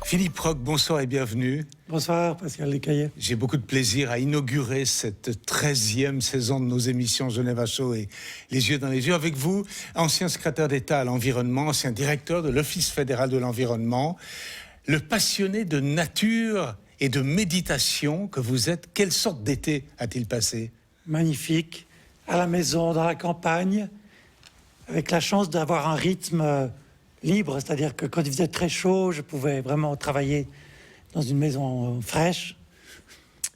Philippe Roch, bonsoir et bienvenue. Bonsoir Pascal Lécaillet. J'ai beaucoup de plaisir à inaugurer cette 13e saison de nos émissions Genève à chaud et Les yeux dans les yeux avec vous, ancien secrétaire d'État à l'environnement, ancien directeur de l'Office fédéral de l'environnement, le passionné de nature et de méditation que vous êtes. Quelle sorte d'été a-t-il passé? Magnifique, à la maison, dans la campagne, avec la chance d'avoir un rythme libre, c'est-à-dire que quand il faisait très chaud, je pouvais vraiment travailler dans une maison fraîche,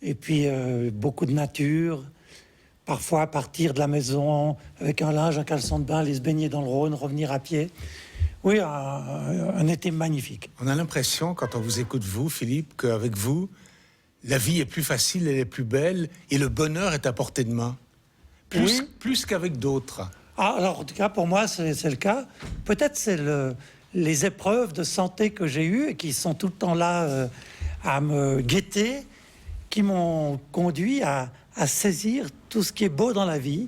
et puis beaucoup de nature, parfois partir de la maison avec un linge, un caleçon de bain, aller se baigner dans le Rhône, revenir à pied. Oui, un été magnifique. On a l'impression, quand on vous écoute vous, Philippe, qu'avec vous, la vie est plus facile, elle est plus belle, et le bonheur est à portée de main, plus qu'avec d'autres. Ah, alors, en tout cas, pour moi, c'est le cas. Peut-être c'est les épreuves de santé que j'ai eues et qui sont tout le temps là à me guetter, qui m'ont conduit à saisir tout ce qui est beau dans la vie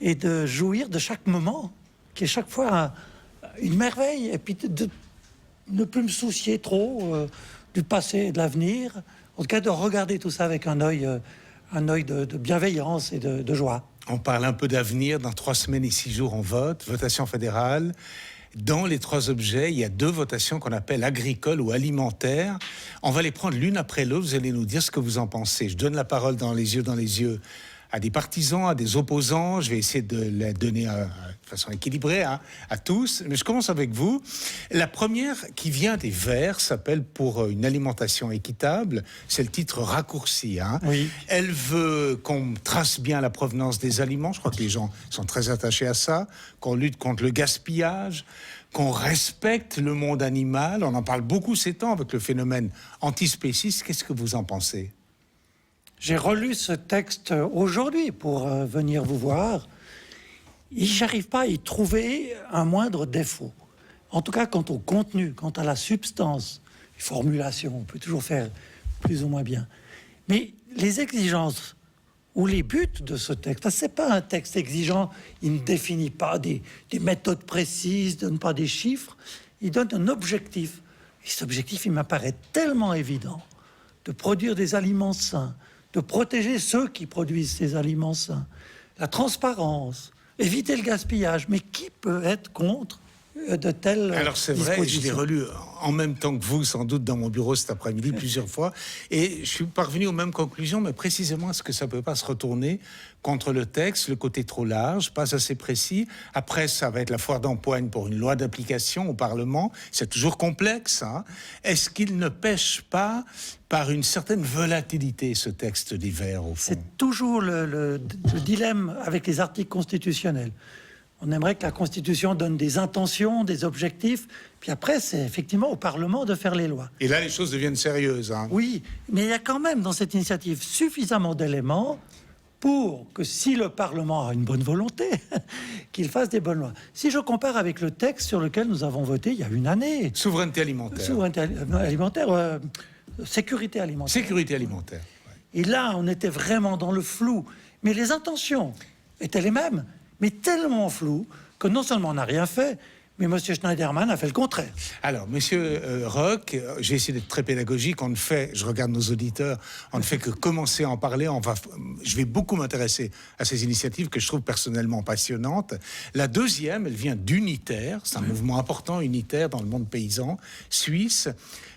et de jouir de chaque moment, qui est chaque fois une merveille. Et puis de ne plus me soucier trop du passé et de l'avenir. En tout cas, de regarder tout ça avec un œil de bienveillance et de joie. On parle un peu d'avenir. Dans 3 semaines et 6 jours, on vote. Votation fédérale. Dans les 3 objets, il y a 2 votations qu'on appelle agricoles ou alimentaires. On va les prendre l'une après l'autre. Vous allez nous dire ce que vous en pensez. Je donne la parole dans les yeux à des partisans, à des opposants. Je vais essayer de la donner de façon équilibrée à tous. Mais je commence avec vous. La première, qui vient des Verts, s'appelle « Pour une alimentation équitable ». C'est le titre raccourci. Oui. Elle veut qu'on trace bien la provenance des aliments. Je crois que les gens sont très attachés à ça. Qu'on lutte contre le gaspillage, qu'on respecte le monde animal. On en parle beaucoup ces temps avec le phénomène antispéciste. Qu'est-ce que vous en pensez ? J'ai relu ce texte aujourd'hui pour venir vous voir. Et j'arrive pas à y trouver un moindre défaut. En tout cas, quant au contenu, quant à la substance, les formulations, on peut toujours faire plus ou moins bien. Mais les exigences ou les buts de ce texte, c'est pas un texte exigeant. Il ne définit pas des méthodes précises, donne pas des chiffres. Il donne un objectif. Et cet objectif, il m'apparaît tellement évident de produire des aliments sains, de protéger ceux qui produisent ces aliments sains, la transparence, éviter le gaspillage. Mais qui peut être contre de telles Alors c'est vrai, je l'ai relu en même temps que vous, sans doute, dans mon bureau cet après-midi plusieurs fois, et je suis parvenu aux mêmes conclusions, mais précisément, est-ce que ça ne peut pas se retourner contre le texte, le côté trop large, pas assez précis? Après, ça va être la foire d'empoigne pour une loi d'application au Parlement. C'est toujours complexe. Est-ce qu'il ne pêche pas par une certaine volatilité, ce texte des Verts, au fond? C'est toujours le dilemme avec les articles constitutionnels. On aimerait que la Constitution donne des intentions, des objectifs, puis après, c'est effectivement au Parlement de faire les lois. Et là, les choses deviennent sérieuses. Oui, mais il y a quand même dans cette initiative suffisamment d'éléments pour que si le Parlement a une bonne volonté, qu'il fasse des bonnes lois. Si je compare avec le texte sur lequel nous avons voté il y a une année... Souveraineté alimentaire. Sécurité alimentaire. Sécurité alimentaire. Ouais. Et là, on était vraiment dans le flou. Mais les intentions étaient les mêmes, mais tellement flou que non seulement on n'a rien fait, mais M. Schneiderman a fait le contraire. Alors, M. Roch, j'ai essayé d'être très pédagogique. On ne fait, je regarde nos auditeurs, on ne fait que commencer à en parler. Je vais beaucoup m'intéresser à ces initiatives que je trouve personnellement passionnantes. La deuxième, elle vient d'Unitaire. C'est un mouvement important, unitaire, dans le monde paysan suisse.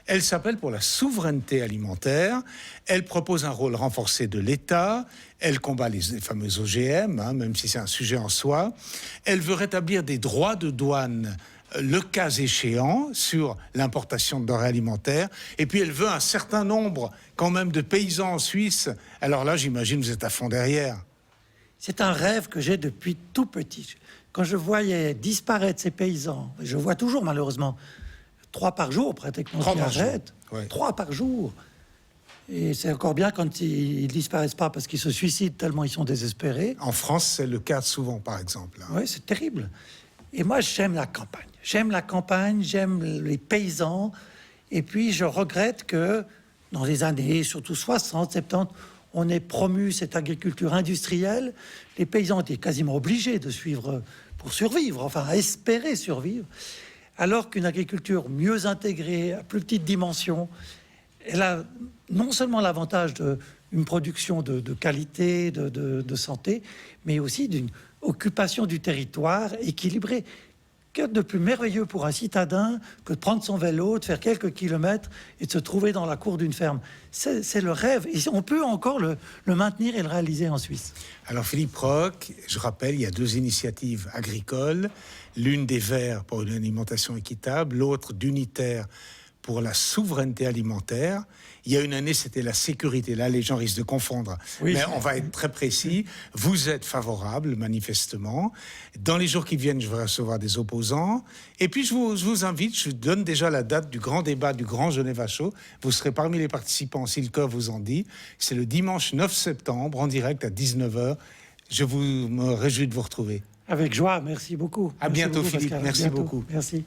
Elle s'appelle Pour la souveraineté alimentaire. Elle propose un rôle renforcé de l'État. Elle combat les fameux OGM, même si c'est un sujet en soi. Elle veut rétablir des droits de douane, le cas échéant, sur l'importation de denrées alimentaires. Et puis elle veut un certain nombre, quand même, de paysans en Suisse. Alors là, j'imagine, vous êtes à fond derrière. C'est un rêve que j'ai depuis tout petit. Quand je voyais disparaître ces paysans, je vois toujours malheureusement 3 par jour pratiquement qui arrêtent. 3 par jour. Et c'est encore bien quand ils disparaissent pas parce qu'ils se suicident tellement ils sont désespérés. En France, c'est le cas souvent, par exemple. Oui, c'est terrible. Et moi, j'aime la campagne. J'aime la campagne, j'aime les paysans. Et puis, je regrette que dans les années, surtout 60, 70, on ait promu cette agriculture industrielle. Les paysans étaient quasiment obligés de suivre pour survivre, enfin, à espérer survivre. alors qu'une agriculture mieux intégrée, à plus petite dimension, elle a non seulement l'avantage d'une production de qualité, de santé, mais aussi d'une occupation du territoire équilibrée. Que de plus merveilleux pour un citadin que de prendre son vélo, de faire quelques kilomètres et de se trouver dans la cour d'une ferme. C'est le rêve. Et on peut encore le maintenir et le réaliser en Suisse. Alors Philippe Roch, je rappelle, il y a 2 initiatives agricoles, l'une des Verts pour une alimentation équitable, l'autre d'Unitaire pour la souveraineté alimentaire. Il y a une année, c'était la sécurité. Là, les gens risquent de confondre. Oui. Mais on va être très précis. Vous êtes favorable, manifestement. Dans les jours qui viennent, je vais recevoir des opposants. Et puis, je vous invite, je donne déjà la date du grand débat du Grand Genève Show. Vous serez parmi les participants, si le cœur vous en dit. C'est le dimanche 9 septembre, en direct à 19h. Je me réjouis de vous retrouver. Avec joie, merci beaucoup. À bientôt, Philippe. Pascal. Merci Bientôt. beaucoup. Merci.